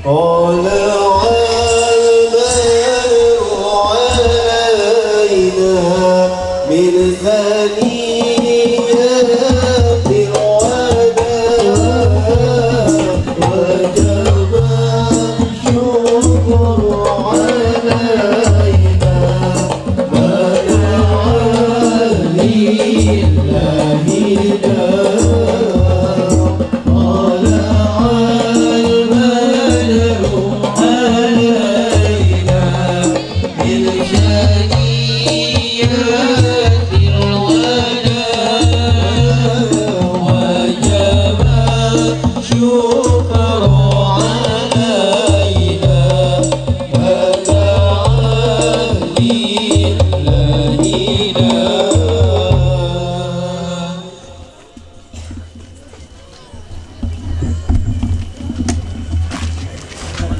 طلع البدر علينا من ثنيات الوداع وجب الشكر علينا فدعا لله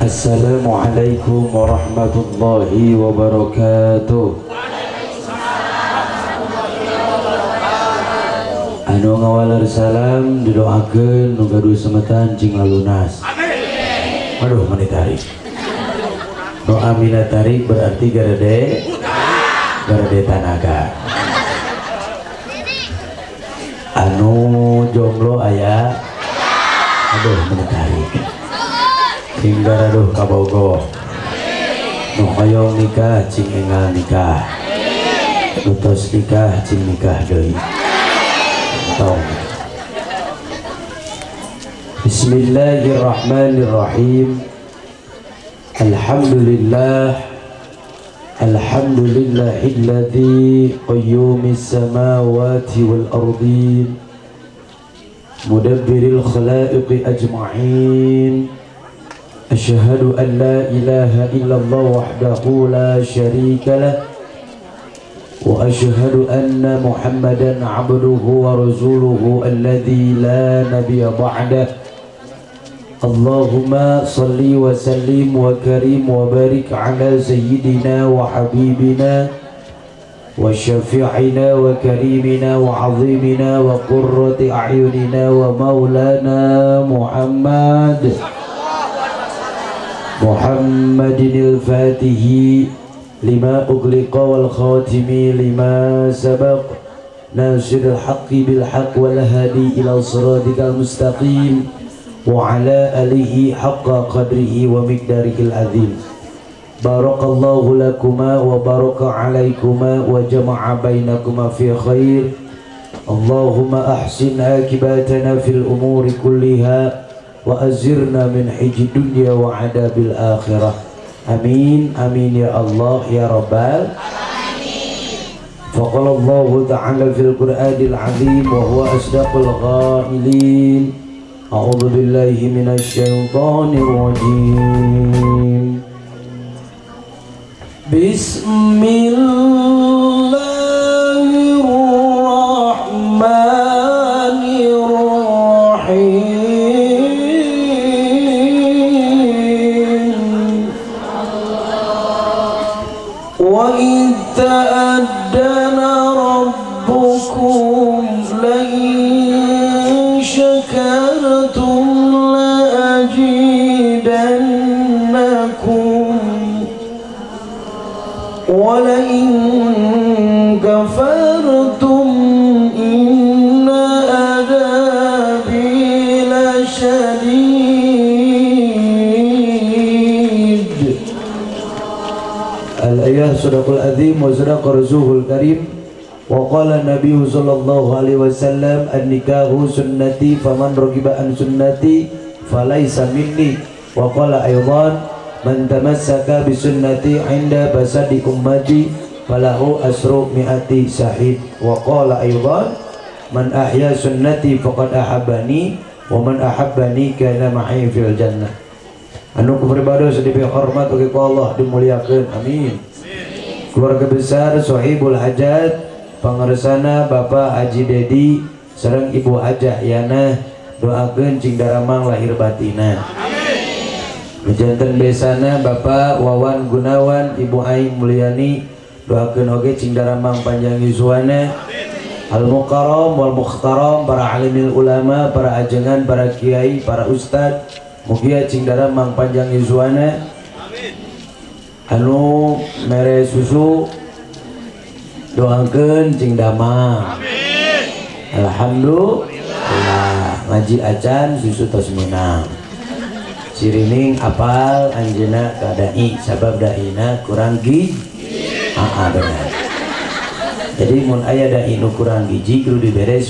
Assalamualaikum warahmatullahi wabarakatuh. Anu ngawalar salam didoakeun nu gaduh semetan cing lalunas. Amin. Aduh mani tarik. Doa mina tarik berarti garade tanaga. Anu jomblo aya. Aduh mani tarik. Hingga raduh kabogo nu hoyong nikah cing enggal nikah nu tos nikah cing nikah deui tong. Bismillahirrahmanirrahim. Alhamdulillahilladzi qayyumis samawati wal ardin mudabbiril khalaiqi ajma'in. أشهد أن لا إله إلا الله وحده لا شريك له وأشهد أن محمدا عبده ورسوله الذي لا نبي بعده. اللهم صل وسلم وكرم وبارك على سيدنا وحبيبنا وشفيعنا وكريمنا وعظيمنا وقرة أعيننا ومولانا محمد الفاتح لما أغلق والخاتم لما سبق ناصر الحق بالحق والهادي إلى صراطك المستقيم وعلى آله حق قدره ومقداره العظيم. بارك الله لكما وبارك عليكما وجمع بينكما في خير. اللهم أحسن عاقبتنا في الأمور كلها وأزرنا من حج الدنيا وعذاب الآخرة. آمين آمين يا الله يا رب العالمين. فقال الله تعالى في القرآن العظيم وهو أصدق القائلين. أعوذ بالله من الشيطان الرجيم. بسم الله الرحمن الرحيم. وإذ تأذن ربكم لئن شكرتم لأزيدنكم ولئن كفرتم إن عذابي لشديد. Al-ayah sadaqul azim wa sadaqa rasulul karim wa qala nabiy sallallahu alaihi wasallam an-nikahu sunnati faman ragiba an sunnati falaysa minni wa qala aydan man tamassaka bi sunnati 'inda basadi ummati falahu asru mi'ati syahid wa qala aydan man ahya sunnati faqad ahabbani wa man ahabbani kana ma'i fil jannah. Anu kupribados sedaya hormat ugi Allah dimuliakeun. Amin. Keluarga besar Sohibul Hajat pangaresana Bapak Haji Dedi sareng Ibu Hajah Yana doakeun cing daramang lahir batina. Amin. Janten besana Bapak Wawan Gunawan Ibu Aing Mulyani doakeun oge cing daramang panjang yuswana. Al-Mukarram wal Mukhtaram para alimil ulama, para ajengan, para kiai, para ustad mugia cing dara mang panjang yuswana anu mere susu doakeun cing dama. Alhamdulillah ngaji acan susu tos menang. Sirining apal anjeuna ka dai sabab daina kurang gizi. Benar. Jadi mun aya dai nu kurang gizi kudu dibere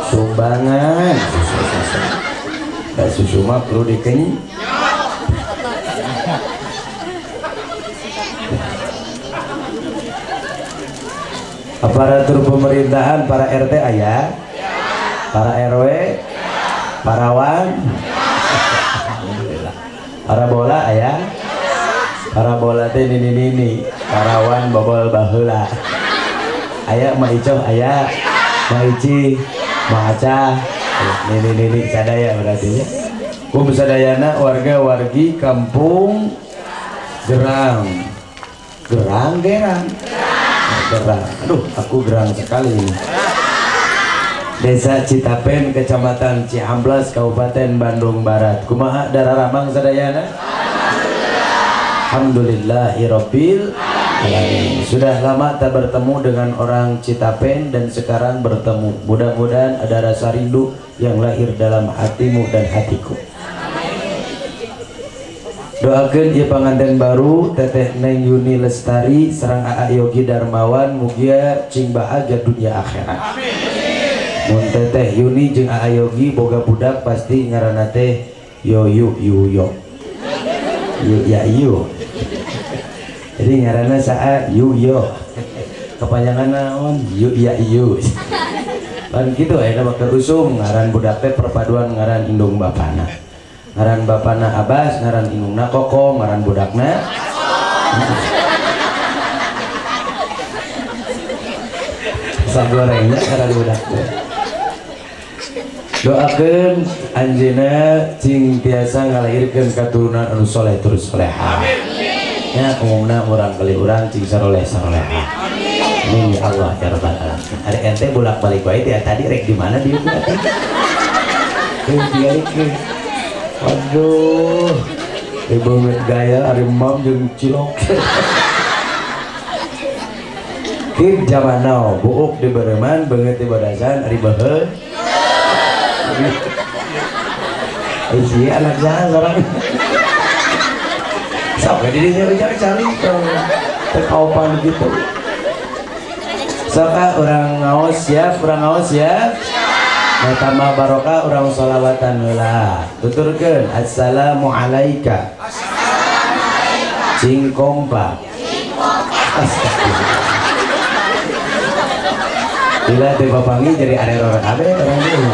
sumbangan susu. Da susu mah perlu dikenyang. Aparatur pemerintahan, para RT aya, para RW, para wan, para bola aya, para bola teh nini, para wan bobol baheula, aya mah icoh aya, mah ici, mah acah, nini sadaya berarti ya. Kum sadayana warga-wargi kampung Gerang. Aduh, aku gerang sekali ini. Desa Citapen, Kecamatan Cihamplas, Kabupaten Bandung Barat. Kumaha dararamang sadayana? Alhamdulillahirabbil alamin. Sudah lama tak bertemu dengan orang Citapen dan sekarang bertemu. Mudah-mudahan ada rasa rindu yang lahir dalam hatimu dan hatiku. Doakeun ieu panganten baru Teteh Neng Yuni Lestari sareng Aa Yogi Darmawan mugia cing bahagia dunia akhirat. Mun Teteh Yuni jeung Aa Yogi boga budak pasti ngaranna teh Yoyu Yuyo. Ya Yu. Jadi ngaranna saa Yuyo. Kepanjangan naon? Yu ya Yu. Lan kitu aya bakal usum ngaran budak teh perpaduan ngaran indung bapana. Ngaran bapana Abbas, ngaran indungna Koko, ngaran budakna sagorengnya ngaran budakna. Doakeun anjeunna cing tiasa ngalahirkeun katurunan anu soleh terus soleha. Ya umumna urang kali urang cing saroleh-saroleha. Amin ya Allah ya rabbal alamin. Ari ente bolak-balik wae teh tadi rek di mana dieu tadi? Aduh, ibu gaya harimau jeung cilok. Kib zaman now buuk di bereman beungeut di badasan ari beuheud. Isi anak jangan orang. Sok jadi dia cari terkaupan gitu. Sok orang ngaos siap, Natama barokah urang sholawatan heula. Tuturkeun assalamu alayka. Cing kompak. Astagfirullah. Bila teh bapangi jadi areror kabeh orang ieu.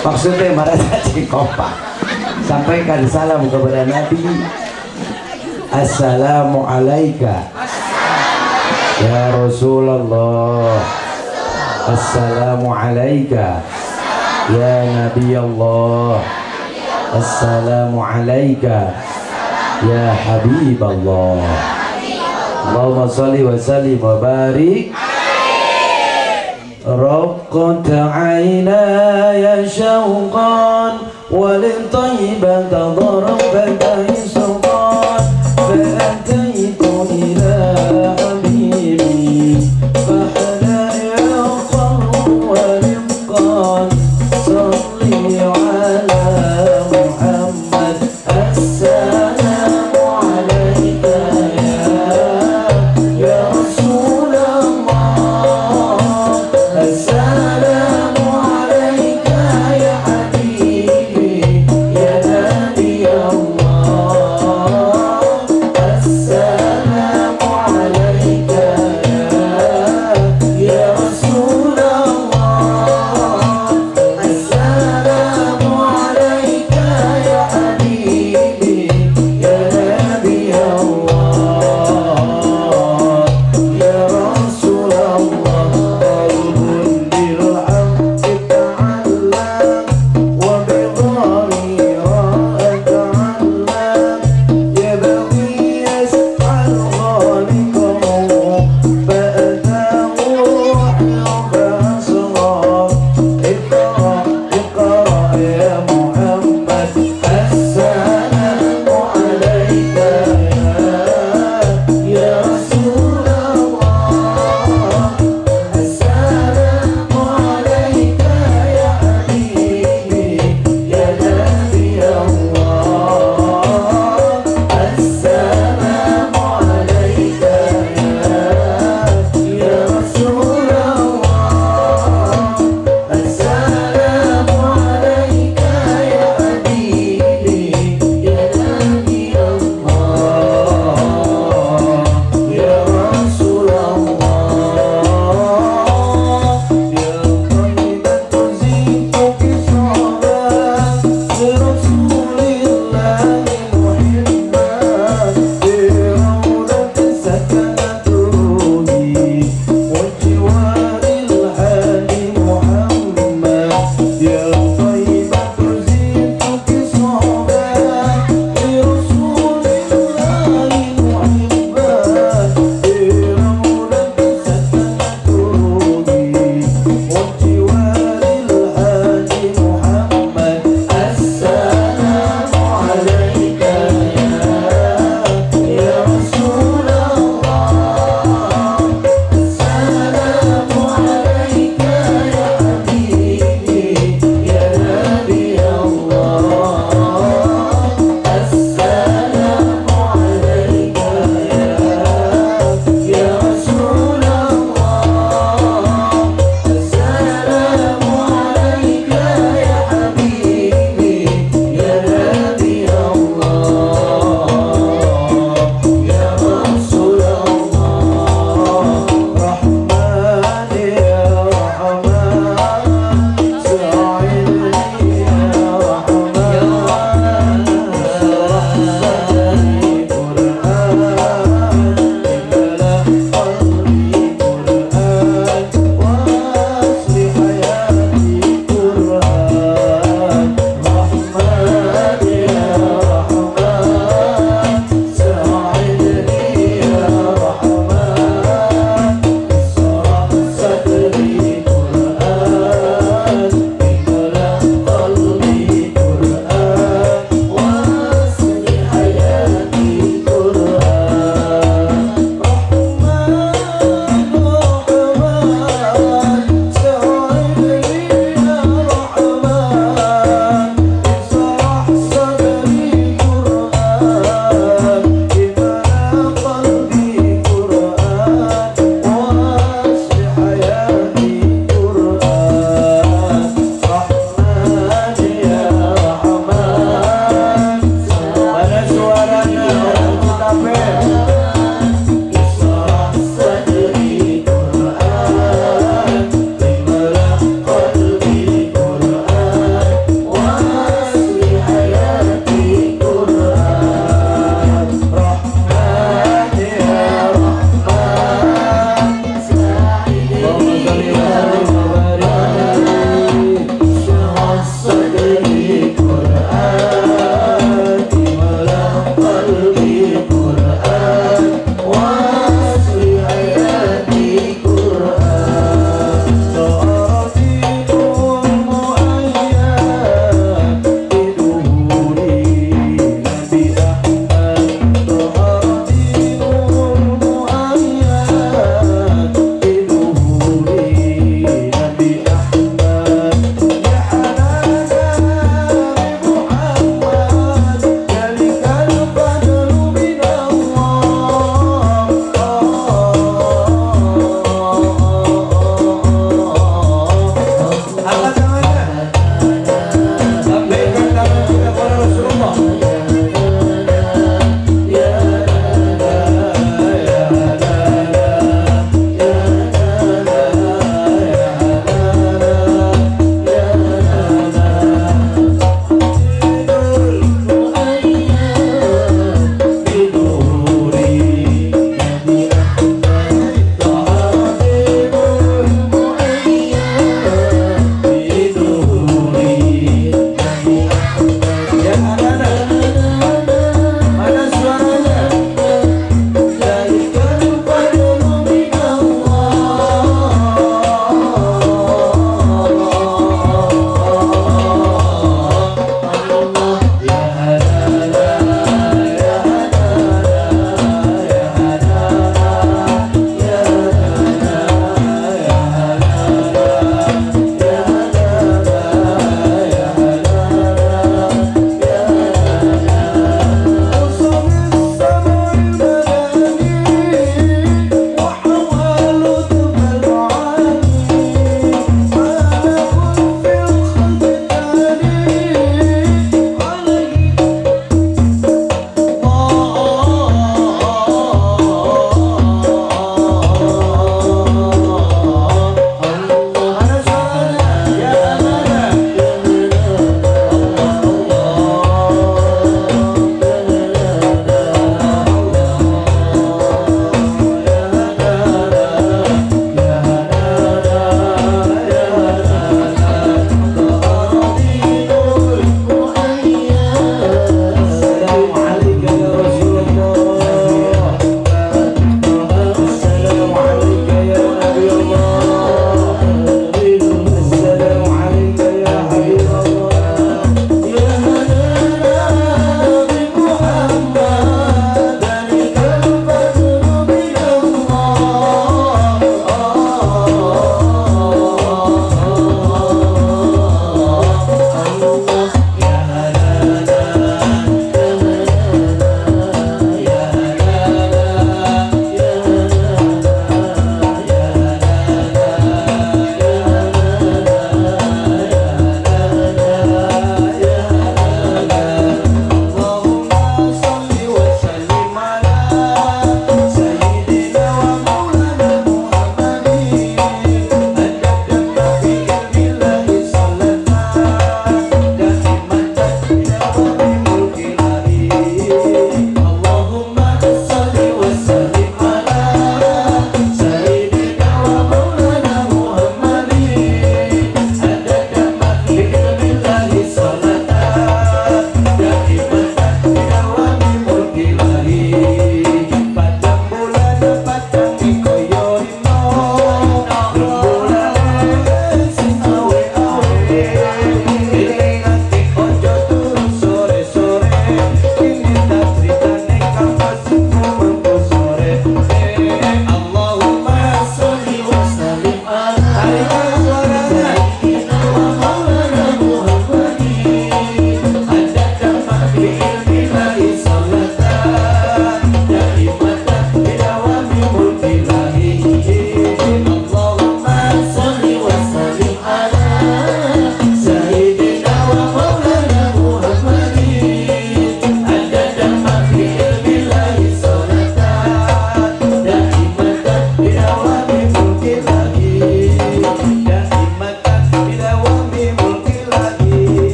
Maksudnya marasa cing kompak. Sampaikan salam kepada Nabi. Assalamu alayka. Ya Rasulullah. Assalamu alayka ya Nabi Allah. Assalamu alayka ya Habib Allah. Allahumma salli wa sallim wa barik. Raqqat aynaya syauqan walil tayyibata darabata isqan fa'ataitu ila habibi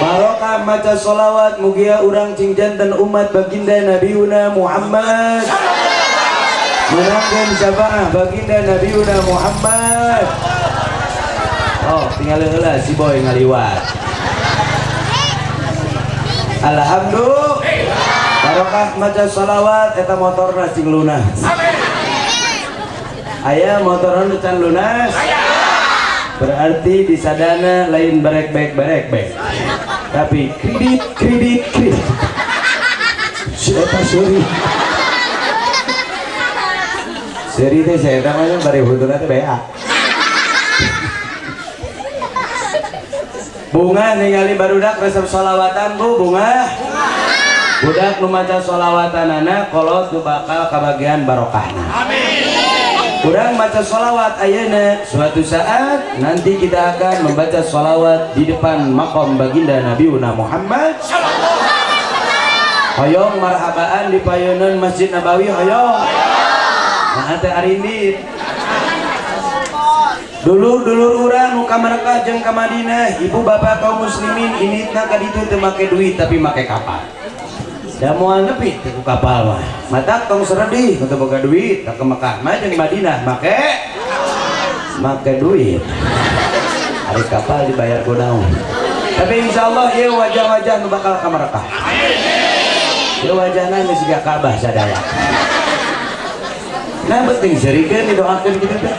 barokah maca sholawat mugia urang cing janten umat baginda Nabiuna Muhammad menangkan syafaat baginda Nabiuna Muhammad. Oh tinggal heula si boy ngaliwat. Alhamdulillah barokah maca sholawat eta motorna cing lunas. Aya motorna can lunas. Berarti di sadana lain barek-bek tapi kredit siapa seri teh saya namanya bari hutuna teh BA bunga ningali barudak resep sholawatan bu bunga budak nu maca sholawatanana kolot nu bakal kabagian barokahna amin. Kurang baca sholawat ayeuna suatu saat nanti kita akan membaca sholawat di depan makom baginda Nabiuna Muhammad. Hoyong marhabaan di payeunan Masjid Nabawi hoyong. Nah teh arindit. Dulur urang nu ka Mekkah jeung ka Madinah, ibu bapak kaum muslimin initna ka ditu teu make duit tapi make kapal. Da moal nepi teh ku kapal mah. Matak tong seredih teu boga duit, ka Mekah mah jeung Madinah make duit. Ari kapal dibayar ku naon. Tapi insyaallah ieu wajah-wajah nu bakal ka Mekkah. Ieu wajahna geus siga Ka'bah sadaya. Nah penting serikeun didoakeun kitu teh.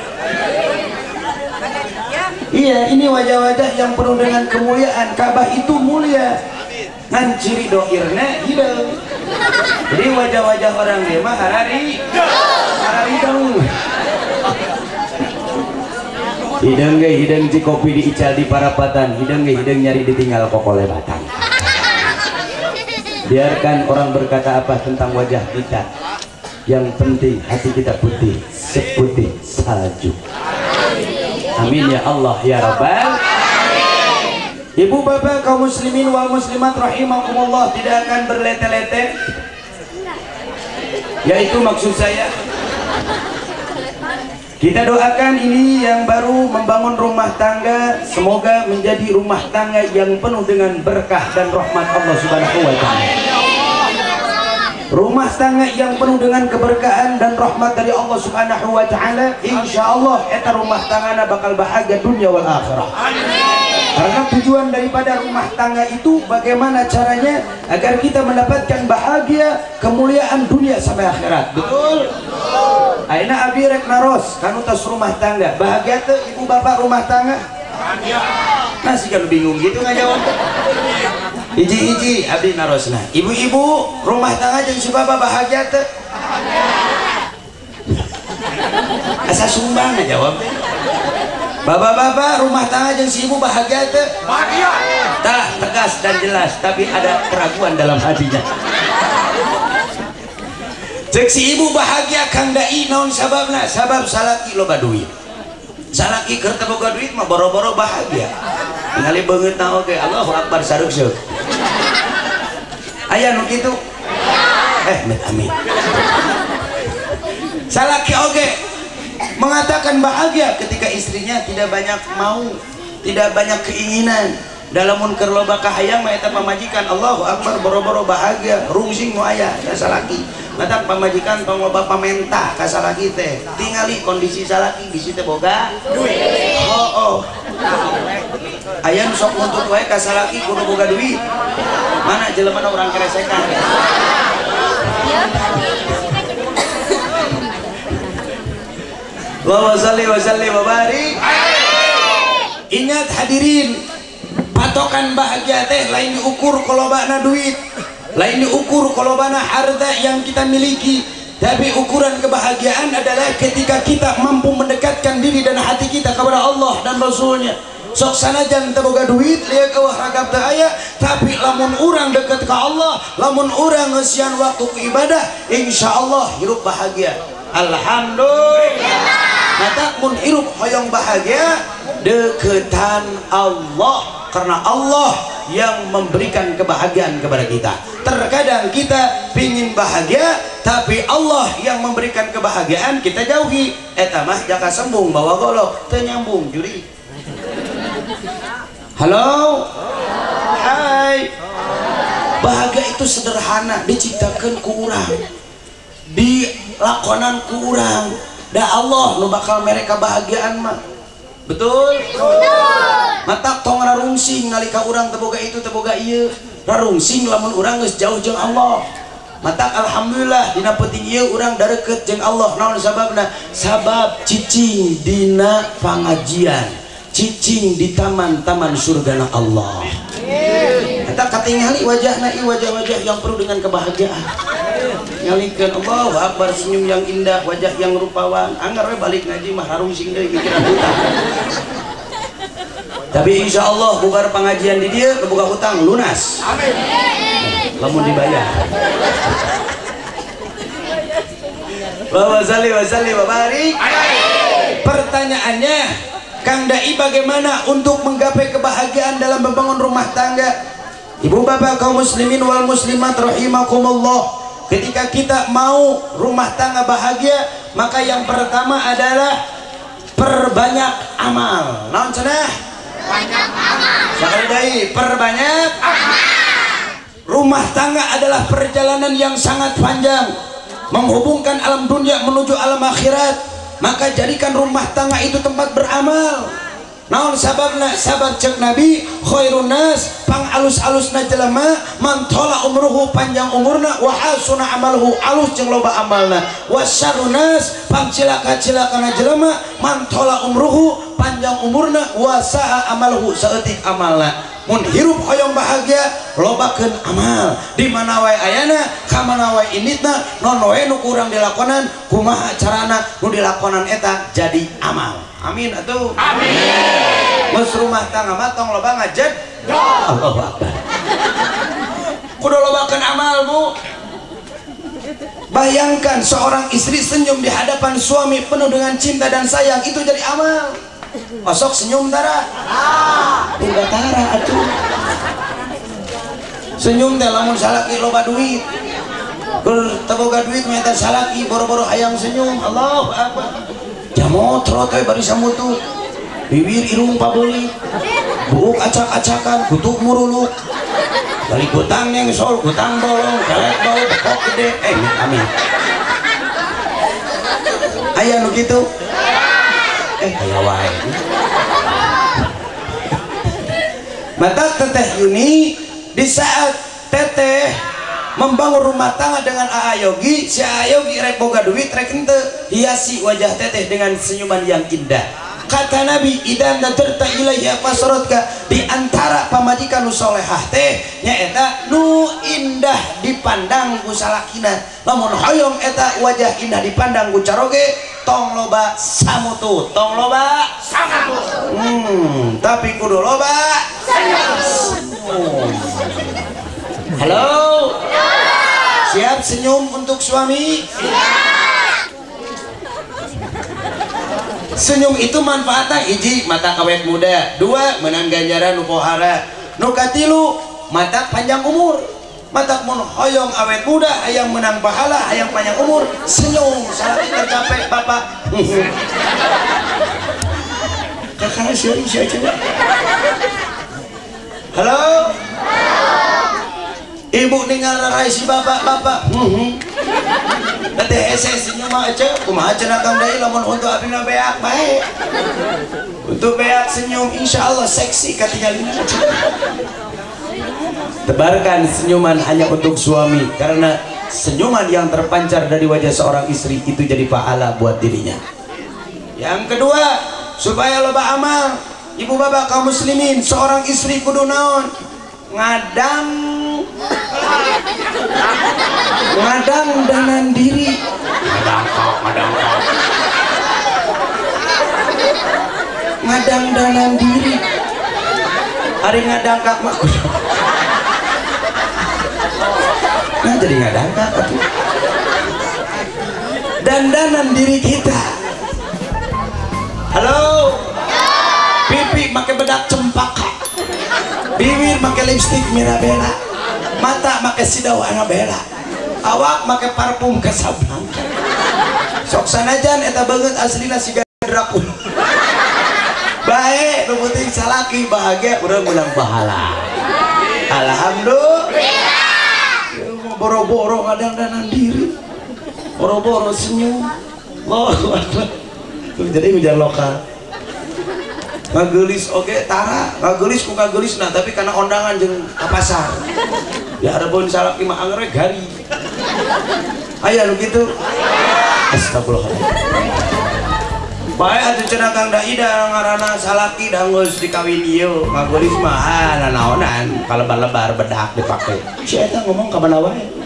Iya, ini wajah-wajah yang penuh dengan kemuliaan. Ka'bah itu mulia. Ngan ciri doirna hidung. Jadi wajah-wajah orang dia mah harari dong. Hidung ci kopi diical di parapatan, hidung nyari ditinggal kokole batang. Biarkan orang berkata apa tentang wajah kita, yang penting hati kita putih seputih salju. Amin ya Allah ya Rabbal. Ibu bapak kaum muslimin wal muslimat rahimakumullah, tidak akan berlete-lete. Yaitu maksud saya kita doakan ini yang baru membangun rumah tangga, semoga menjadi rumah tangga yang penuh dengan berkah dan rahmat Allah Subhanahu wa taala. Rumah tangga yang penuh dengan keberkahan dan rahmat dari Allah Subhanahu wa taala, insyaallah eta rumah tanggana bakal bahagia dunia wal akhirah. Karena tujuan daripada rumah tangga itu bagaimana caranya agar kita mendapatkan bahagia, kemuliaan dunia sampai akhirat. Betul? Aina abi rek naros kanu tos rumah tangga. Bahagia teu ibu bapak rumah tangga? Bahagia. Nah sih kan bingung gitu ngajawab. Iji abdi narosna. Ibu-ibu rumah tangga jeung si bapak bahagia teu? Bahagia. Asa sumbang ngajawab teh. Bapak-bapak rumah tangga jeung si ibu bahagia teu? Bahagia. Tah tegas dan jelas, tapi ada keraguan dalam hatinya. Cek si ibu bahagia Kang Dai naon sababna? Sabab salaki loba duit. Salaki keur teu boga duit mah boro-boro bahagia. Ningali beungeutna oge Allahu Akbar sareuseuk. Aya nu kitu? Amin. Salaki oge mengatakan bahagia ketika istrinya tidak banyak mau, tidak banyak keinginan. Dalamun keur loba kahayang mah eta pamajikan Allahu Akbar boro-boro bahagia, rungsing nu aya ka salaki. Mata pamajikan tong loba pamenta ka salaki teh. Tingali kondisi salaki bisi teh boga duit. Oh. Aya nu sok nuntut wae ka salaki kudu boga duit. Mana jelema urang keresekan. Wa salli wa barik. Ingat hadirin, patokan bahagia teh lain diukur kolobana duit, lain diukur kolobana harta yang kita miliki, tapi ukuran kebahagiaan adalah ketika kita mampu mendekatkan diri dan hati kita kepada Allah dan Rasulnya. Sok sanajan teu boga duit lihat eueuh ragab teu aya, tapi lamun urang deket ka Allah, lamun urang ngeusian waktu ke ibadah, insyaallah hirup bahagia. Alhamdulillah. Mata mun hirup hoyong bahagia deketan Allah, karena Allah yang memberikan kebahagiaan kepada kita. Terkadang kita pingin bahagia tapi Allah yang memberikan kebahagiaan kita jauhi. Eta mah jaka sembung bawa golok teu nyambung juri. Halo, Hai. Bahagia itu sederhana, diciptakan ku urang, dilakonan ku urang. Da Allah nu bakal mereka bahagiaan mah. Betul? Mata tong rarungsing nalika urang teboga itu teboga ieu. Rarungsing lamun urang geus jauh jeung Allah. Mata alhamdulillah dina penting ieu urang dareukeut jeung Allah. Naon sababna? Sabab cicing dina pangajian, cicing di taman-taman surgana Allah. Eta katingali wajahna ieu wajah-wajah yang penuh dengan kebahagiaan. Nyalikeun Allahu Akbar, senyum yang indah, wajah yang rupawan. Anggar we balik ngaji mah rarungsing deui mikiran hutang. Tapi insya Allah bubar pengajian di dia kebuka hutang lunas. Amin. Lamun dibayar. Wasalli barik. Pertanyaannya, Kang Dai, bagaimana untuk menggapai kebahagiaan dalam membangun rumah tangga? Ibu bapak kaum muslimin wal muslimat rahimakumullah. Ketika kita mau rumah tangga bahagia, maka yang pertama adalah perbanyak amal. Naon cenah? Banyak amal. Sekali Dai, perbanyak amal. Rumah tangga adalah perjalanan yang sangat panjang menghubungkan alam dunia menuju alam akhirat. Maka jadikan rumah tangga itu tempat beramal. Naon sababna? Sabab cek Nabi, khairun nas pang alus-alusna jelema man tola umruhu panjang umurna wa hasuna amalhu alus jeung loba amalna. Wasyarrun nas pang cilaka-cilakana jelema man tola umruhu panjang umurna wa saa amalhu saeutik amalna. Mun hirup hoyong bahagia lobakeun amal. Di mana wae ayana, ka mana wae inditna, non wae nu kurang dilakonan, kumaha carana nu dilakonan eta jadi amal. Amin atuh. Amin. Geus rumah tangga mah tong loba ngajed. Allahu Akbar. Kudu lobakeun amal, Bu. Bayangkan seorang istri senyum di hadapan suami penuh dengan cinta dan sayang, itu jadi amal. Osok senyum tara. Enggak tara atuh. Senyum teh lamun salaki loba duit. Keur teboga duit meta salaki boro-boro hayang senyum. Allahu Akbar. Jamot rotoy bari samutu. Bibir irung pabeuli. Buuk acak-acakan, kutuk muruluk. Bali gutang nengsol, gutang bolong, kelek bau bekok gede. Amin. Aya nu kitu? Aya wae. Mata Teteh Yuni di saat Teteh membangun rumah tangga dengan Aayogi, si Aayogi rek boga duit rek henteu hiasi wajah Teteh dengan senyuman yang indah. Kata Nabi, idan nadarta ilayya fasaratka, di antara pamajikan nu solehah teh nyaeta nu indah dipandang ku salakina. Lamun hoyong eta wajah indah dipandang ku caroge, tong loba samutu, tong loba samutu. Tapi kudu loba senyum. Halo. Siap senyum untuk suami? Siap. Senyum itu manfaatnya hiji mata kawet muda, dua menang ganjaran nu pohara, nu katilu mata panjang umur. Mata mun hoyong awet muda hayang menang pahala, hayang panjang umur, senyum salaki tercapai bapak. Kakak serius ya coba. Halo. Ibu ninggal rarai si bapak. Teteh ese senyum aja, kumaha cenah Kang Dai lamun untuk abdina beak bae. Untuk beak senyum insyaallah seksi katingalina. Tebarkan senyuman hanya untuk suami, karena senyuman yang terpancar dari wajah seorang istri itu jadi pahala buat dirinya. Yang kedua, supaya loba amal, ibu bapak kaum muslimin, seorang istri kudu naon? Ngadang danan diri. Ngadang danan diri. Hari ngadangkak mah nah jadi ngadangkak atuh. Dandanan diri kita. Halo. Pipi make bedak cempaka. Bibir make lipstik Mirabella, mata make sidau Annabella, awak make parfum Casablanca. Sok sanajan eta banget aslina siga Drakul. Bae nu penting salaki bahagia urang menang pahala. Alhamdulillah. Boro-boro kadang-kadang diri, boro-boro senyum. Allahu Akbar. Jadi hujan lokal. Ngagelis oke tara, ngagelis ku ngagelis nah tapi karena ondangan jeung ka pasar. Ya ada pun salaki mah angre gari. Aya nu kitu. Astagfirullahaladzim. Bae atuh cenah Kang Dai da ngaranna salaki da geus dikawin ieu, ngagelis mah nanaonan kalebar-lebar bedak dipake. Si eta ngomong ka mana wae.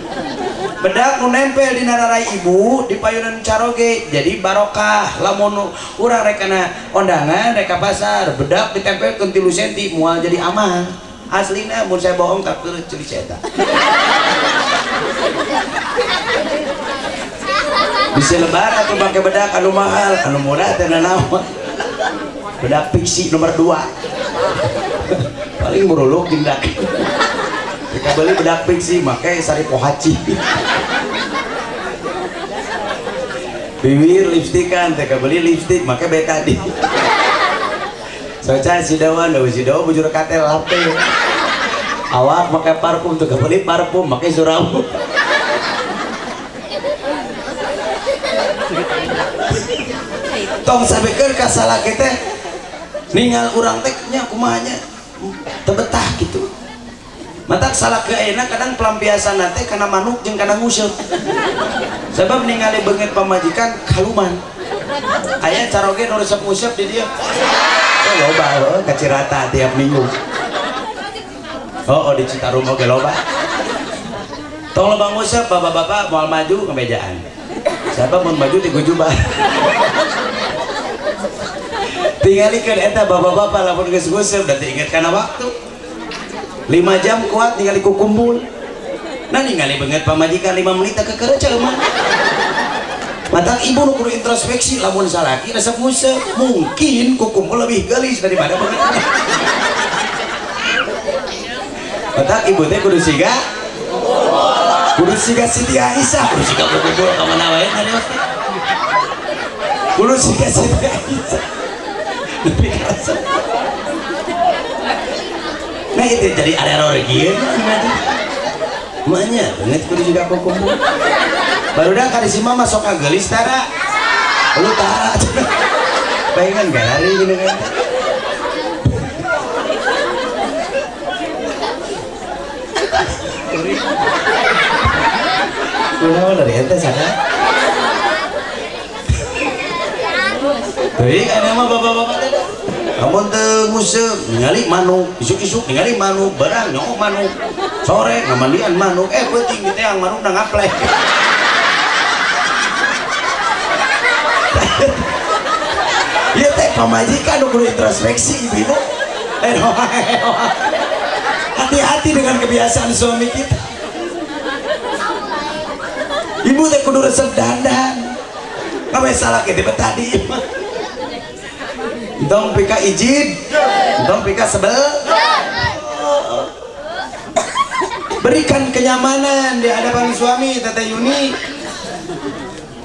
Bedak nu nempel di nararai ibu di payunan caroge jadi barokah lamun urang rek kana ondangan rek ka pasar bedak ditempelkeun 3 cm moal jadi aman aslina mun saya bohong tak keureuh ceuli eta bisa lebar atau pakai bedak anu mahal anu murah teh nanaon bedak pixi nomor 2 paling muruluk tindak kita beli bedak pixi make sari pohaci bibir lipstikan teh beli lipstik make betadine soca si dawan bujur katel latte awak make parfum teh beli parfum make surawu tong sabekeun ka salaki teh ningal urang teh nya kumaha nya teu betah gitu. Matak salah ke ayeuna kadang pelampiasan teh kana manuk jeung kana nguseup. Sebab ningali beungeut pamajikan kaluman. Aya caroge nu resep nguseup di dieu. Oh loba heuh ka Cirata tiap minggu. Oh di Citarum oge loba. Tong loba nguseup bapak-bapak moal maju kemejaan. Siapa mun maju ti gujubah. Tingalikeun eta bapak-bapak lamun geus nguseup da inget kana waktu. 5 jam kuat ningali kukumpul nah ningali banget pamajikan 5 menit kekereu mah matak ibu nu kudu introspeksi lamun salaki resep nguseup mungkin kukumpul lebih gelis daripada banget matak ibu teh kudu siga Siti Aisyah kudu siga kukumpul ka mana wae ngareos kudu siga Siti Aisyah tapi rasa nah itu jadi ada origin makanya banget kudu juga kumpul baru dah kali si mama sok ngagelis tara lu tara pengen galari gini kan kunaon dari ente sana tapi kan mah bapak-bapak teh amun teu nguseup ningali manuk isuk-isuk ningali manuk barang nyok manuk sore ngamandian manuk penting teh yang manuk ngaplek ieu teh pamajikan nu kudu introspeksi ibu hati-hati dengan kebiasaan suami kita ibu teh kudu resep dandan kabeh salah ke teh tadi dong pika izin dong pika sebel berikan kenyamanan di hadapan suami Teteh Yuni.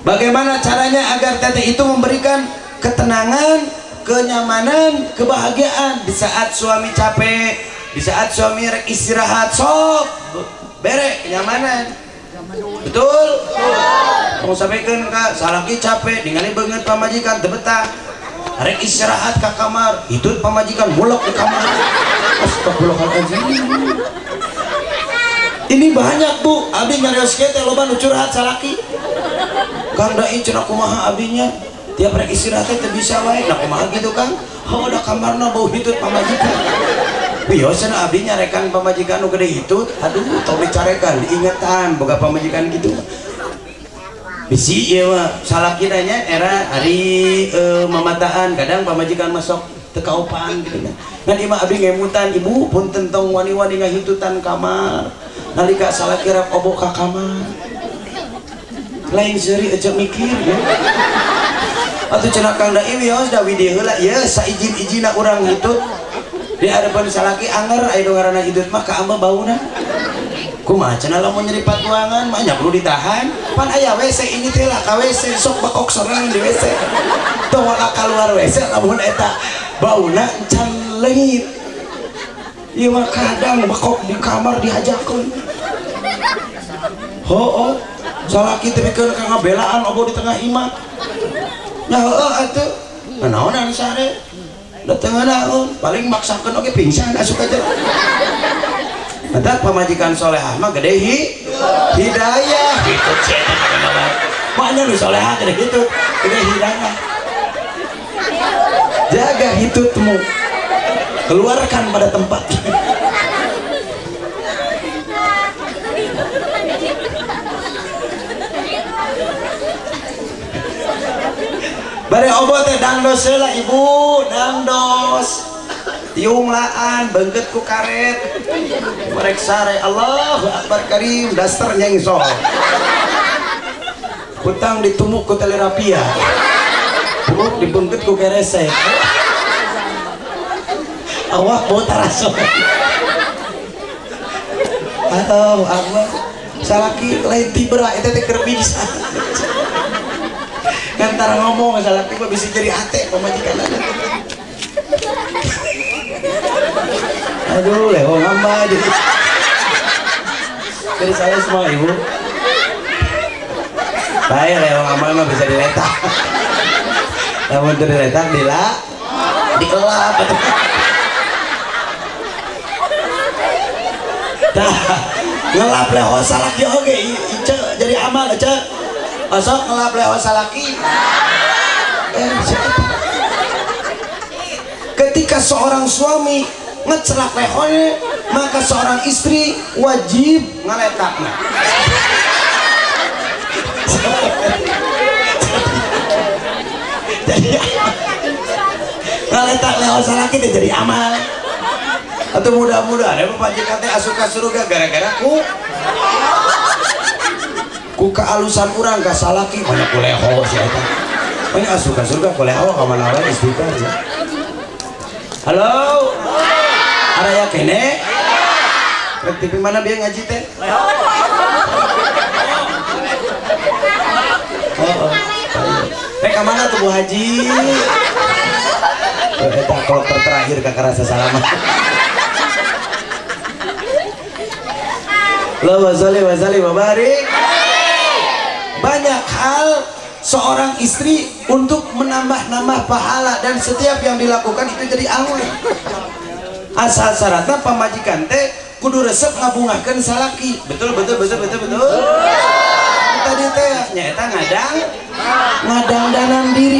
Bagaimana caranya agar Teteh itu memberikan ketenangan, kenyamanan, kebahagiaan di saat suami capek, di saat suami rek istirahat sok bere kenyamanan. Betul? Kamu sampaikan kak salaki capek ningali beungeut pamajikan teu betah rek istirahat ke kamar itu pamajikan mulak ke kamar. Astagfirullahaladzim. Ini banyak bu abdi nyarios teh loba nu curhat salaki Kang Dai cenah kumaha abdinya tiap rek istirahat teh bisa wae nah kumaha gitu Kang oh da kamarna bau hitut pamajikan biasana abdi nyarekan pamajikan nu gede hitut aduh tong dicarekan diingetan boga pamajikan gitu bisi ieu mah salaki nya era hari mamataan kadang pamajikan masuk teu kaopan gitu nya ngan ieu mah abdi ngemutan ibu punten tong wani-wani ngahitutan kamar nalika salaki rek obok ka kamar lain seuri aja mikir ya atuh cenah Kang Dai wios da widi heula ieu saijin-ijina urang hitut di hadapan salaki anger aya nu ngaranna hitut mah ka amba bauna kumaha cenah lamun nyeripat ruangan mah nya perlu ditahan pan aya WC ini teh lah ka WC sok bakok sorangan di WC tong wala keluar WC lamun eta bauna encan leungit Iya mah kadang bekok di kamar dihajakeun. Oh, salaki teh pikeun ka ngabelaan obo di tengah imah. Nah, atuh. Naon anu sare? Da tengah naon, paling maksakeun oge pingsan asup aja. Eta pamajikan solehah mah gede hidayah gitu cenah kana. Makna nu solehah gede gitu, gede hidayah. Jaga hitutmu, keluarkan pada tempat. Bare obot teh dangdos heula ibu, dangdos. Tiunglaan beungkeut ku karet. Merek sare Allahu Akbar Karim daster nyengsol. Hutang ditumuk ku telerapia. Perut dibeungkeut ku keresek. Awak bau taraso. Allahu Akbar. Salaki lain tibra eta teh keur bisa. Antara ngomong salaki mah bisa jadi hate pamajikanana. Aduh, leho ngamba jadi. Jadi saya semua ibu. Baik, leho ngamba mah bisa diletak. Namun diletak dikelap. Dah, ngelap leho salaki oge, ice jadi amal aja. Osok ngelap leho salaki. Ketika seorang suami ngecelak lehonnya, maka seorang istri wajib ngeletaknya. Jadi ngeletak leho salaki itu jadi amal. Atau mudah-mudahan ya pajikan teh asup ka surga gara-gara ku kealusan urang ka salaki banyak ku leho sia eta. Banyak asup ka surga ku leho ka mana wae istighfar ya. Halo. Araya kene? Rek TV mana biar ngaji teh? Rek ka mana tuh Bu Haji? Eta kloter terakhir kakak rasa salaman. Allahumma sholli wa barik. Banyak hal seorang istri untuk menambah-nambah pahala dan setiap yang dilakukan itu jadi amal. Asal syaratnya pamajikan teh kudu resep ngabungakeun salaki. Betul. Tadi teh nyaeta ngadang-dangan diri.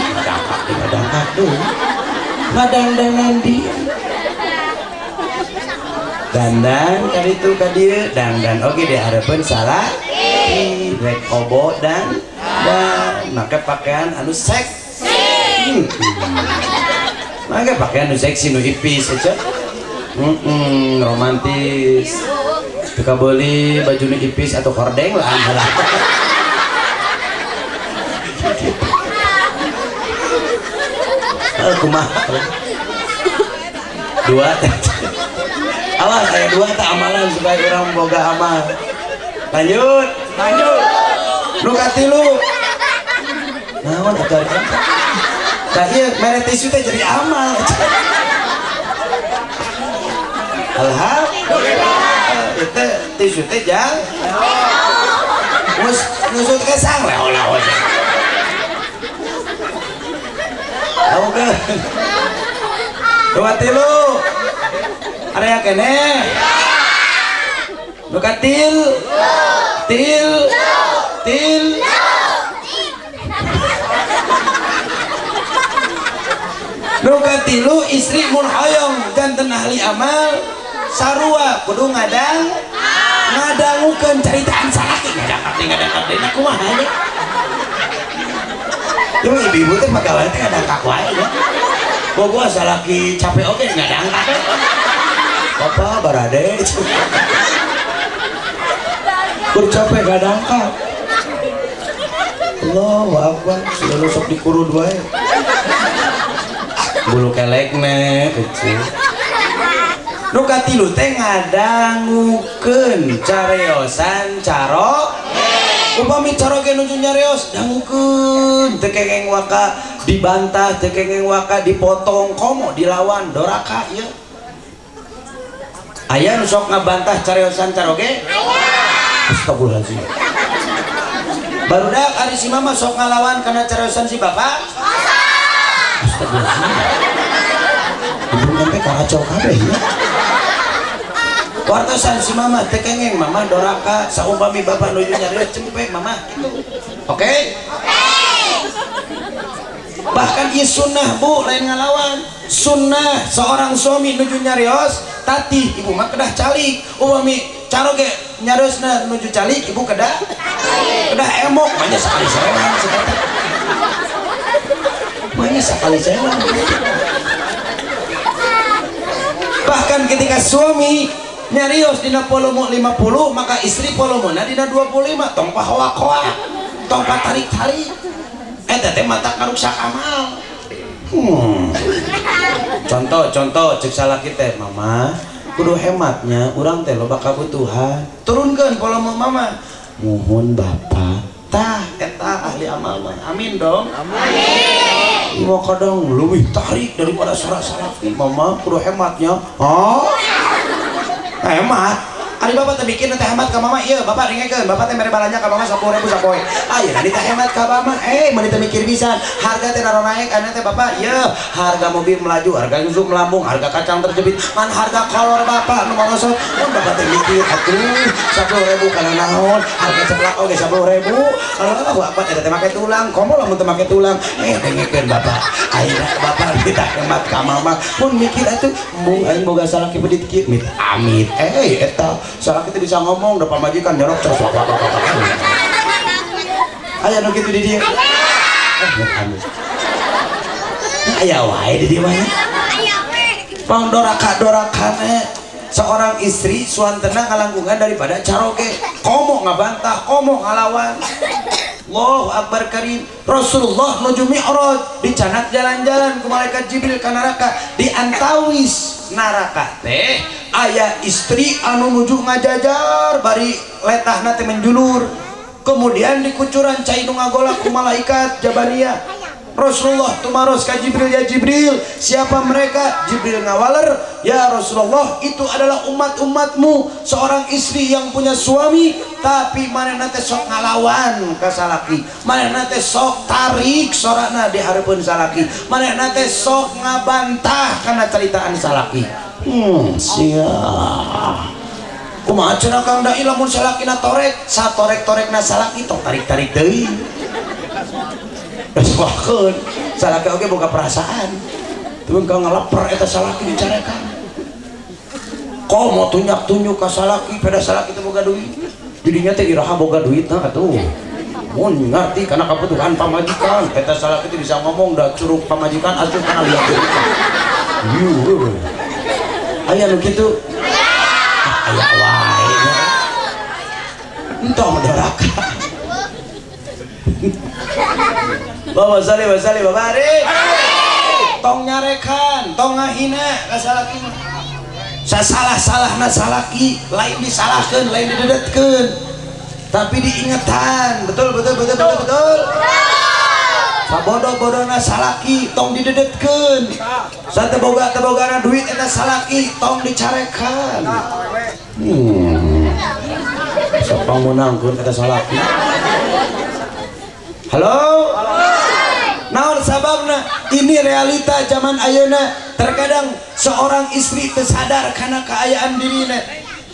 Ngadang-dangan diri. Dandan kali itu ka dieu dandan oge dihareupeun salaki. Rek obo dan maka pakaian anu seksi. Maka pakaian anu seksi nu ipis aja. Romantis. Teu boleh baju nu ipis atau hordeng lah anhala. Kumaha. Dua. Awas saya dua tak amalan supaya orang boga amal. Lanjut. Nu katilu. Naon atuh kan? Tah ieu mere tisu teh jadi amal. Alhamdulillah. Itu tisu teh jang. Mus nusut ke sang leho-leho. Oke. Dua tilu. Area kene. Buka til. Nuka tilu istri mun hoyong janten ahli amal sarua kudu ngadangukeun caritaan salaki ngadangkap deuna kumaha nya. Jeung ibu-ibu teh pagawe teh ngadangkap wae ya. Boboa salaki capek oge ngadangkap. Bapak barade. Kur capek ngadangkap. Allahu Akbar, sudah sok dikurud wae. Bulu kelekne kecil. Nu katilu teh ngadangukeun careosan caro. Upami caro ge nuju nyareos dangukeun teu kengeng waka dibantah, teu kengeng waka dipotong komo dilawan doraka ieu. Aya nu sok ngabantah cariosan caroge? Astagfirullahaladzim. Barudak ari si mama sok ngalawan karena cariosan si bapak? Astagfirullahaladzim. Ibu nanti kacau kabeh ya. Wartosan si mama tekengeng mama doraka saumpami bapak nuju nyarios cempe mama gitu. Oke? Bahkan ieu sunnah Bu, lain ngalawan. Sunnah seorang suami nuju nyarios tati ibu mah kedah calik. Upami caroge nyariosna nuju calik ibu kedah emok banyak sekali sewan seperti. Banyak sekali sewan. Bahkan ketika suami nyarios dina polomo 50 maka istri polomona dina 25 tong pahoak-hoak tong patarik-tarik eta teh mata karuksak amal. Contoh cek salaki teh mama kudu hematnya urang teh loba kabutuhan turunkeun polomo mama muhun bapak tah eta ahli amal mah amin dong amin mau kadang lebih tarik daripada salaki mama kudu hematnya hemat ari bapak teh bikin teh hemat ka mama ieu bapak dengekeun bapak teh mere balanja ka mama 10.000 sapoe ayeuna teh hemat ka mama meuni teh mikir pisan harga teh naron naek anu teh bapak ieu harga mobil melaju harga nyusu melambung harga kacang terjepit man harga kolor bapak nu mangosot mun bapak teh mikir atuh 10.000 kana naon harga ceplak oge 10.000 kalau bapak eta teh make tulang komo lamun teh make tulang dengekeun bapak ayeuna bapak kita hemat ka mama mun mikir atuh mung aing boga salaki pedit kieu mit amit eta salah kita bisa ngomong udah pamajikan jorok terus aya nu kitu di dieu aya wae di dieu mah pangdoraka-dorakane seorang istri suantena ngalangkungan daripada caroge komo ngabantah komo ngalawan. Allahu Akbar Karim. Rasulullah nuju mi'raj dicanak jalan-jalan ku malaikat Jibril ka neraka di antawis neraka teh aya istri anu nuju ngajajar bari letahna teh menjulur kemudian di kucuran cai nu ngagolak ku malaikat Jabariyah. Rasulullah tumaros ka Jibril, ya Jibril siapa mereka? Jibril ngawaler, ya Rasulullah itu adalah umat-umatmu seorang istri yang punya suami tapi manehna teh sok ngalawan ka salaki, manehna teh sok tarik sorana di hareupeun salaki, manehna teh sok ngabantah kana caritaan salaki. Sia kumaha cenah Kang Dai lamun salakina torek satorek-torekna salaki tong tarik-tarik deui bahkan salaki oge boga perasaan tuh kau ngelaper eta salaki dicarekan komo tunyak-tunjuk ka salaki pada salaki teh boga duit jadinya teh iraha boga duit nah atuh mun ngarti karena kebutuhan pamajikan eta salaki teh bisa ngomong da curug pamajikan asup kana liat deui aya nu kitu aya wae entah menderaka bawa sali babarik tong nyarekan tong ngahina ka salaki sasalah-salahna salaki lain disalahkeun lain didedetkeun tapi diingetan betul sabodoh-bodohna salaki tong didedetkeun sateboga-tebogana duit eta salaki tong dicarekan sapa munangkeun eta salaki. Halo? Naon sababna? Ini realita zaman ayeuna. Terkadang seorang istri tersadar karena keayaan dirina.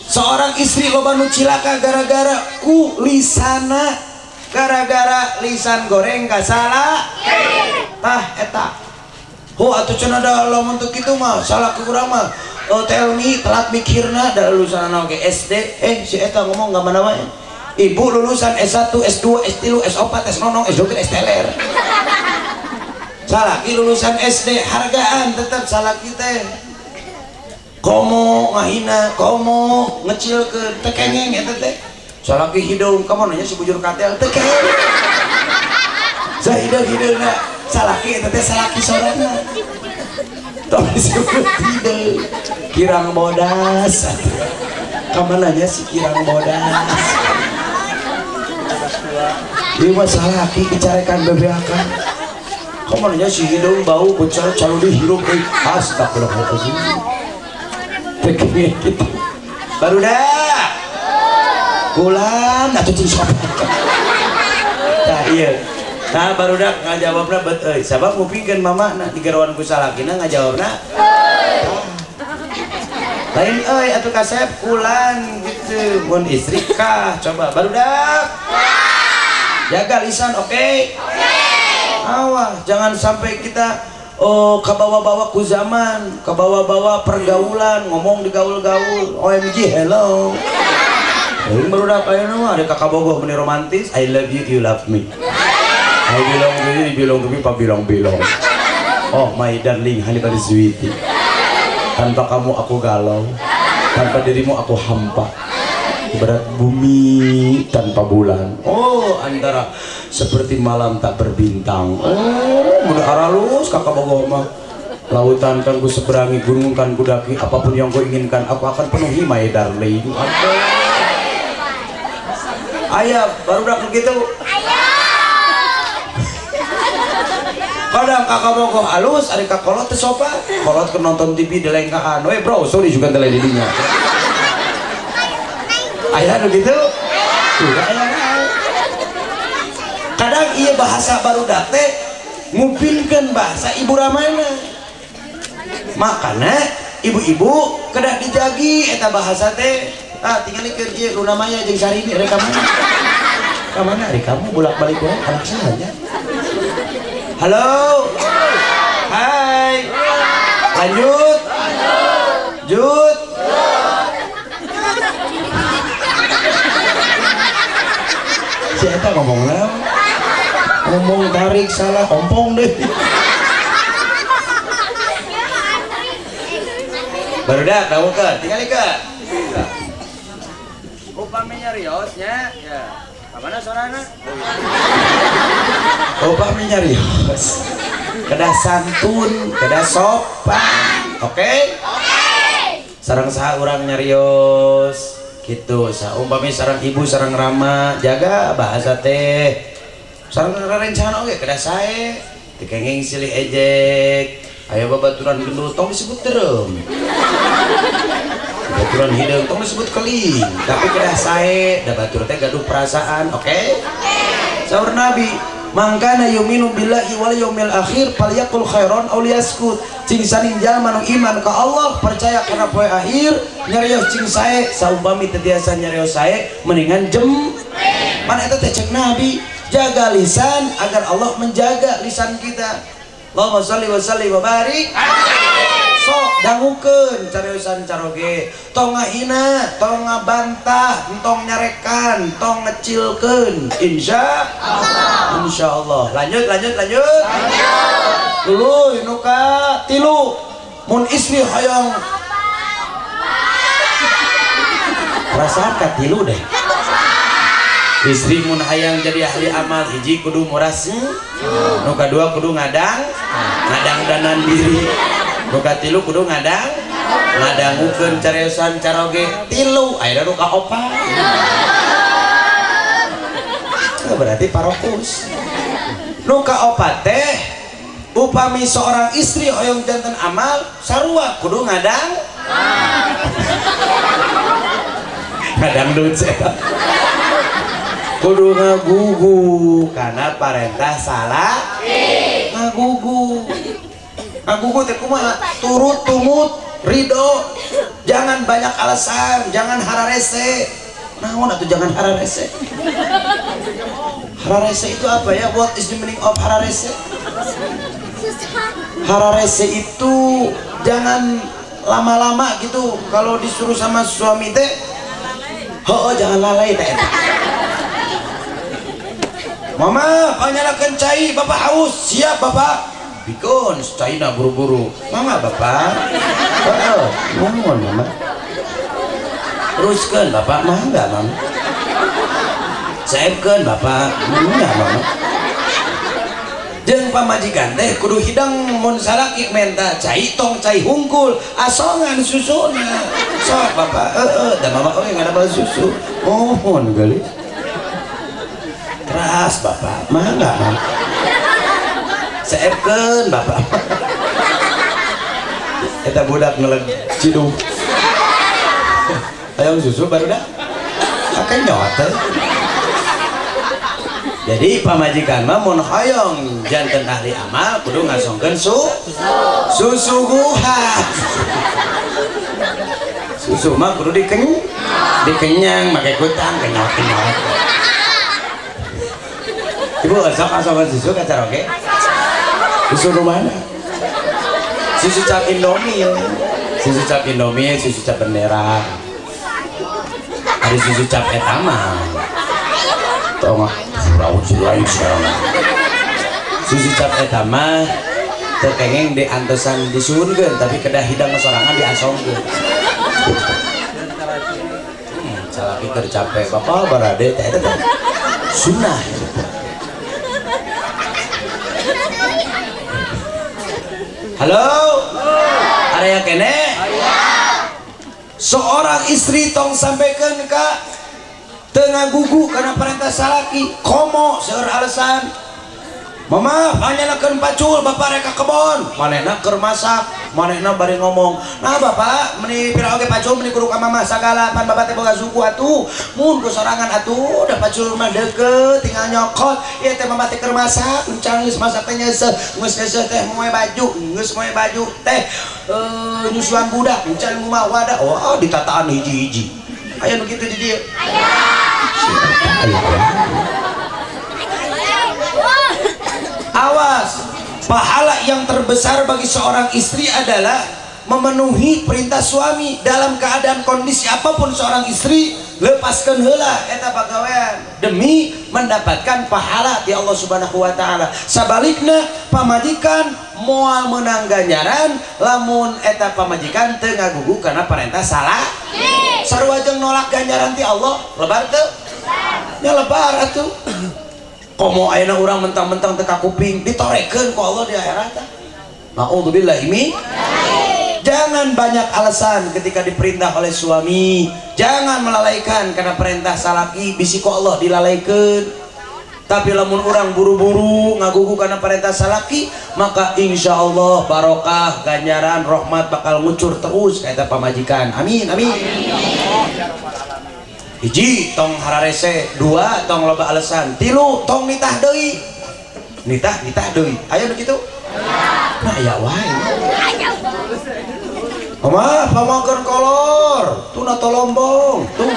Seorang istri loba nu cilaka gara-gara ku lisana, gara-gara lisan goreng ka salah. Tah eta. Atuh cenah da lamun teu kitu mah salah ku urang mah. Tell me telat mikirna da lulusan oge SD. Si eta ngomong enggak mana wae. Ibu lulusan S1, S2, S3, S4, S0, S2, S-teler salaki lulusan SD hargaan tetap salaki teh komo ngahina komo ngecil ke tekengeng eta teh salaki hidung kamu nanya si bujur katel tekengeng sahidung-hidungna salaki eta teh salaki sorana tong disebut hidung kirang bodas kamu nanya si kirang bodas ini masalah laki dicarekan bebeakan kamarnya si hidung bau bocor calo dihirup astagfirullahaladzim teknik gitu barudak kulan atuh cing sopan. Nah iya, nah barudak ngajawabna bet euy sabab ngupingkeun mamana di garawan ku salakina ngajawabna lain euy atuh kasep kulan gitu mun istri kah coba barudak jaga lisan oke? Awas jangan sampai kita kebawa-bawa ku zaman, kebawa-bawa pergaulan, ngomong di gaul-gaul OMG hello ini barudak ayo nama ada kakak bogoh meni romantis I love you, you love me I belong to you, you belong to me, pa bilong-bilong oh my darling, honey buddy sweetie tanpa kamu aku galau tanpa dirimu aku hampa ibarat bumi tanpa bulan oh antara seperti malam tak berbintang oh udah aralus kakak bogoh mah lautan kan ku seberangi gunung kan ku daki apapun yang ku inginkan aku akan penuhi my darling ayah baru udah begitu kadang kakak bogoh halus ada kak kolot teh sopa kolot ke nonton TV di lengkaan weh bro sorry juga tele didinya ayah begitu sudah ayah kadang iya bahasa barudak teh ngupinkeun bahasa ibu ramana makanya ibu-ibu kedah dijagi eta bahasa teh tinggalikeun ieu Luna Maya jeung Syahrini rek ka mana ka mana rek kamu bolak-balik wae anak saja halo hai lanjut jut si eta ngomong naon ngomong tarik salah ompong deh barudak tahu ke tinggal ke upaminya riosnya ya kemana sorana upaminya rios kedah santun kedah sopan oke sareng saha urang nyarios gitu saumpami sareng ibu sareng rama jaga bahasa teh sareng rencana oge kedah sae dikenging silih ejek aya babaturan gendut tong disebut terem babaturan hideung tong disebut keling tapi kedah sae da batur teh gaduh perasaan oke saur nabi mangkana yuminu billahi wal yaumil akhir falyaqul khairan aw liyaskut cing saning jalma nu iman ka Allah percaya kana poe akhir nyarios cing sae saumpami teu tiasa nyarios sae mendingan jem mana eta teh cek nabi jaga lisan agar Allah menjaga lisan kita Allahumma sholli wa sallim wa barik sok dangukeun cariosan caroge tong ngahina tong ngabantah tong nyarekan tong ngecilkeun insyaallah lanjut dulu nu ka 3 mun istri hoyong perasaan ka 3 deh istri mun hayang jadi ahli amal hiji kudu muras nu kadua kudu ngadang danan diri nu katilu kudu ngadangukeun cariosan caroge 3 aya nu ka 4 berarti parokus nu ka 4 teh upami seorang istri hoyong janten amal sarua kudu ngadang dut kudu ngagugu karena parentah salah ngagugu teh kumaha turut tumut ridho jangan banyak alasan jangan hararese naon atuh jangan hararese hararese itu apa ya what is the meaning of hararese hararese itu jangan lama-lama gitu kalau disuruh sama suami teh jangan lalai teh mama panyalakan cai bapak haus siap bapak bikon cai na buru-buru mama bapak mohon mama teruskan bapak mah enggak mama saebkeun bapak enggak mama jeung pamajikan teh kudu hidang mun salaki menta cai tong cai hungkul asongan susuna sok bapak da mama oge ngada bae susu mohon gelis keras bapak mah enggak mah saebkeun bapak eta budak ngeleg cidung Hayang susu baru dah akan nyote. Jadi pamajikan mah mun hoyong janten ahli amal kudu ngasongkeun susu guha. Susu mah kudu dikenyang make kutang kenyot-kenyot. Ibu sok ngasongkeun susu ka Caroge? Susu rumana? Susu cap Indomie. Susu cap Indomie, susu cap bendera. Ada susu cap etama. Tau nggak? Raut lain sekarang. Susu cap etama terkengeng di antosan disuhunkeun tapi kedah hidang sorangan diasongkeun. Salaki keur capek bapak barade teh eta teh sunnah. Halo? Area kene? Seorang istri tong sampaikan ka tengah gugu karena perintah salaki komo seur alasan mama panjanakeun pacul bapak reka kebon manehna keur masak manehna bari ngomong nah bapak meni pira oge pacul meni kudu ka mama sagala pan bapak teh boga suku atuh mun ku sorangan atuh da pacul mah deukeut tinggal nyokot ieu teh mama teh keur masak encang geus masak teh nyeuseuh geus nyeuseuh teh moe baju teh nyusuan budak encang kumaha wadah oh ditataan hiji-hiji aya nu kitu di dieu awas, pahala yang terbesar bagi seorang istri adalah memenuhi perintah suami dalam keadaan kondisi apapun. Seorang istri lepaskan heula eta pagawean demi mendapatkan pahala di Allah Subhanahu wa taala. Sabalikna pamajikan moal menang ganjaran lamun eta pamajikan teu ngagugu karena perintah salah. Sarua jeung nolak ganjaran ti Allah lebar teu? Ya lebar atuh. Komo ayeuna urang mentang-mentang teu kakuping ditorekeun ku Allah di akhirat. Nauzubillahi min. Jangan banyak alasan ketika diperintah oleh suami. Jangan melalaikan karena perintah salaki bisi ku Allah dilalaikeun. Tapi lamun orang buru-buru ngagugu karena perintah salaki, maka insya Allah barokah, ganjaran, rahmat bakal ngucur terus kayak pamajikan. Amin, amin. Hiji tong hararese, dua tong loba alasan, tilu tong nitah deui. Nitah deui. Ayo begitu. Nah ya wae. Mama, pamakeun kolor, tuna tolombong, tuh.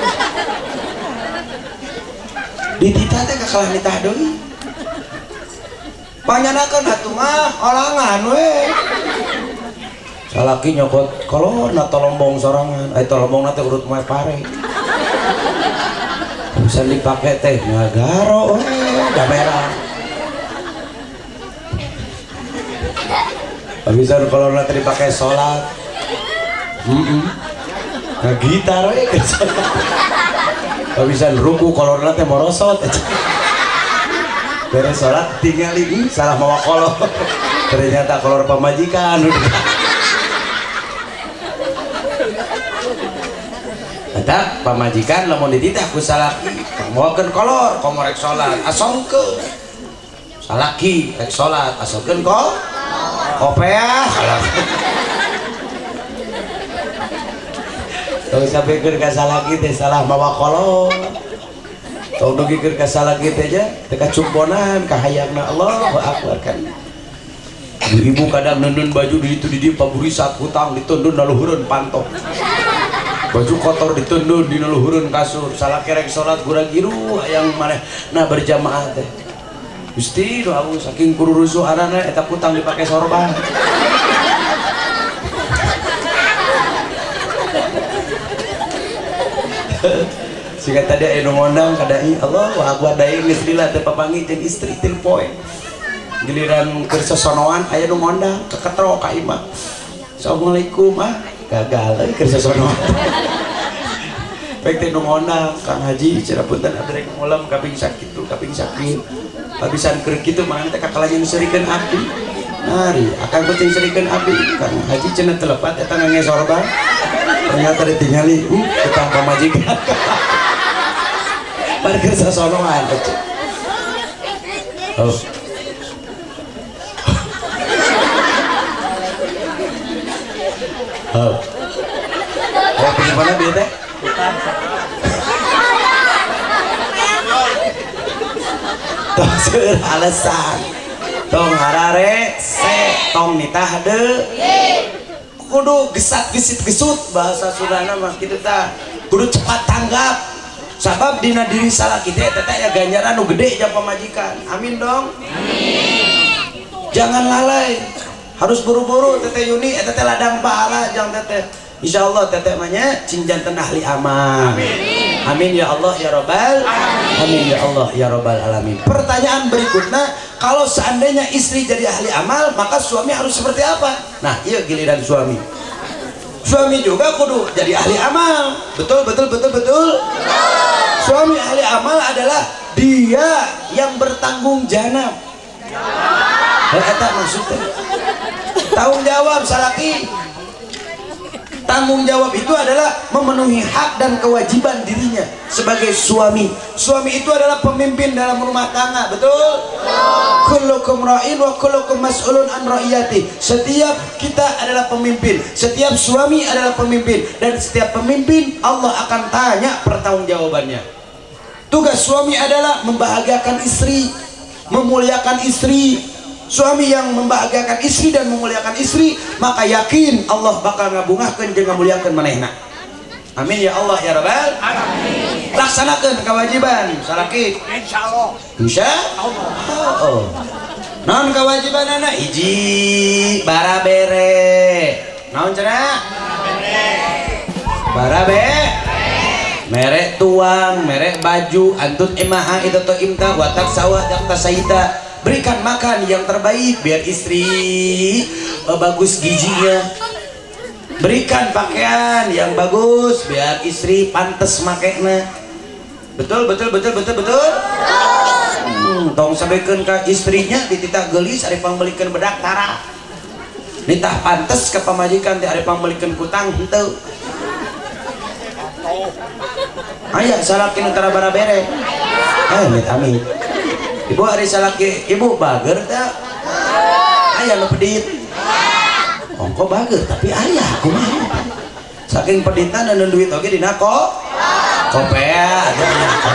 Dititah teh kalah nitah deui. Panyanakeun atuh mah olangan we. Salaki nyokot kolor na tolombong sorangan, ai tolombongna teh urut moe pare. Bisa dipake teh ngagaro we, da merah. Bisa kolorna teh dipake salat. Nah gitar we ke salat. Bisa ruku kolorna teh morosot beres sholat tinggalin salah mawa kolor ternyata kolor pamajikan eta pamajikan lamun dititah ku salaki mawakeun kolor komo rek sholat asongkeun salaki rek sholat asongkeun ko kopeah tong sampikeun ka salaki teh salah mawa kolor tong dugikeun ka salaki teh aja teh kacumponan kahayangna Allahu akbar kan ibu kadang neunun baju di dieu paburi saat hutang ditundun naluhureun pantok baju kotor ditundun di naluhureun kasur salaki rek salat gura-giru hayang manehna berjamaah teh Gusti doa saking kururusuh anana eta hutang dipake sorban sehingga tadi aya nu ngondang kadai Allahu akbar daeng geus lila teu papanggih jeung istri til poe giliran keur sosonoan aya nu ngondang keketro ka imah Assalamualaikum gagal euy keur sosonoan pek teh nu ngondang Kang Haji cenah punten abrek ngulam kaping sakit habisan keur kitu mah teh kakalayan serikeun abdi nari akan kucing serikeun abdi Kang Haji cenah telepat eta ngange sorban ternyata ditinggali tukang pamajikan parkir sasonoan oh oh pilih mana dia teh Tong seueur alasan tong harare se tong nitah de kudu gesat gesit gesut bahasa Sundana mah kitu tah kudu cepat tanggap sabab dina diri salah kita eta ya ganjaran nu gede jeung pamajikan amin dong amin jangan lalai harus buru-buru teteh Yuni eta teh ladang pahala jeung teteh insyaallah teteh mah nya cing janten ahli amal amin amin ya Allah ya Rabbal amin ya Allah ya Rabbal alamin. Pertanyaan berikutnya, kalau seandainya istri jadi ahli amal maka suami harus seperti apa? Nah iya giliran suami juga kudu jadi ahli amal. Betul. Suami ahli amal adalah dia yang bertanggung jawab. Eta maksudnya tanggung jawab salaki. Tanggung jawab itu adalah memenuhi hak dan kewajiban dirinya sebagai suami. Suami itu adalah pemimpin dalam rumah tangga, betul? Kullukum ra'in wa kullukum mas'ulun an ra'iyati. Setiap kita adalah pemimpin, setiap suami adalah pemimpin, dan setiap pemimpin Allah akan tanya pertanggungjawabannya. Tugas suami adalah membahagiakan istri, memuliakan istri. Suami yang membahagiakan istri dan memuliakan istri, maka yakin Allah bakal ngabungahkeun jeung ngamuliakeun manehna. Amin ya Allah ya Rabbal alamin. Laksanakeun kewajiban salaki. Insyaallah. Insyaallah. Oh. Naon kewajibanana? Hiji barabere. Naon cenah? Barabere. Merek tuang, merek baju, antut imaha itu to imta watak sawah dak tasaita. Berikan makan yang terbaik biar istri bagus giginya. Berikan pakaian yang bagus biar istri pantes makainya. Betul. Tong sabekeun ka istrinya dititah geulis ari pangbelikeun bedak tara. Nitah pantes ke pamajikan teh ari pangbelikeun kutang henteu. Aya salaki nu tara barabere. Amin. Ibu hari salaki, ibu bager tak? Ayah lo pedit. Ongko bager, tapi ayah aku mah. Saking peditan dan duit oke di nako. Kopea, ada nako.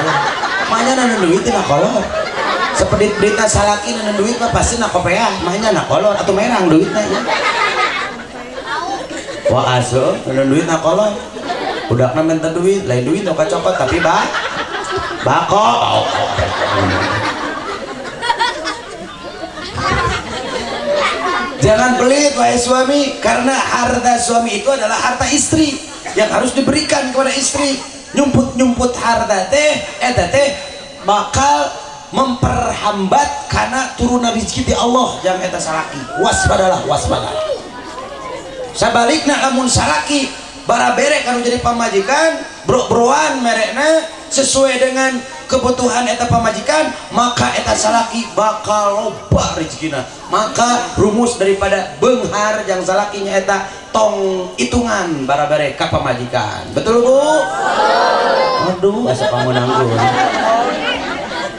Makanya dan duit di nakolor. Sepedit-pedita salaki dan duit mah pasti nakopea. Makanya nakolor atau merang duitnya. Wah aso, dan duit nakolor. Udah minta duit, lain duit oka cokot tapi bako. Jangan pelit wahai suami, karena harta suami itu adalah harta istri yang harus diberikan kepada istri. Nyumput harta teh eta teh bakal memperhambat karena turunan rezeki di Allah yang eta salaki. Waspadalah. Sabalikna lamun salaki barabere kanu jadi pamajikan, bro-broan merekna sesuai dengan kebutuhan eta pamajikan, maka eta salaki bakal loba rezekina. Maka rumus daripada beunghar yang salakinya eta tong hitungan barabare ka pamajikan. Betul Bu? Aduh asa pamunangkeun.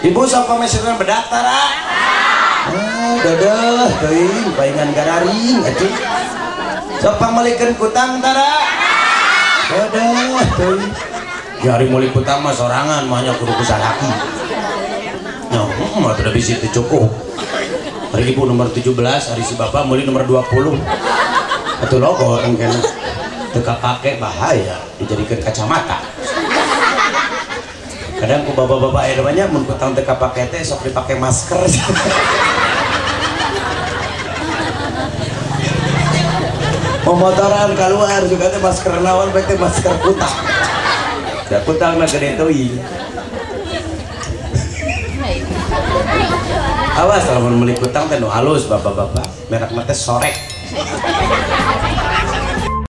Ibu sok pameseran bedak tara? Dadah teuing paingan gararing atuh. Sok pamelikeun kutang tara? Dadah teuing. Hari mulai kutang mah sorangan mahnya kudu kusalaki. Nah, mah tidak bisa cukup. Hari ibu nomor 17, hari si bapak mulai nomor 20. Atau logo orang kena teka pakai bahaya dijadikan kacamata. Kadang ku bapak-bapak air banyak mun kutang teka pakai teh sok dipakai masker. Pemotoran keluar juga teh masker lawan bae teh masker kutang. Da kutang mah gede teuing. Awas lamun meuli kutang teh nu halus bapak-bapak. Merek mah teh sorek.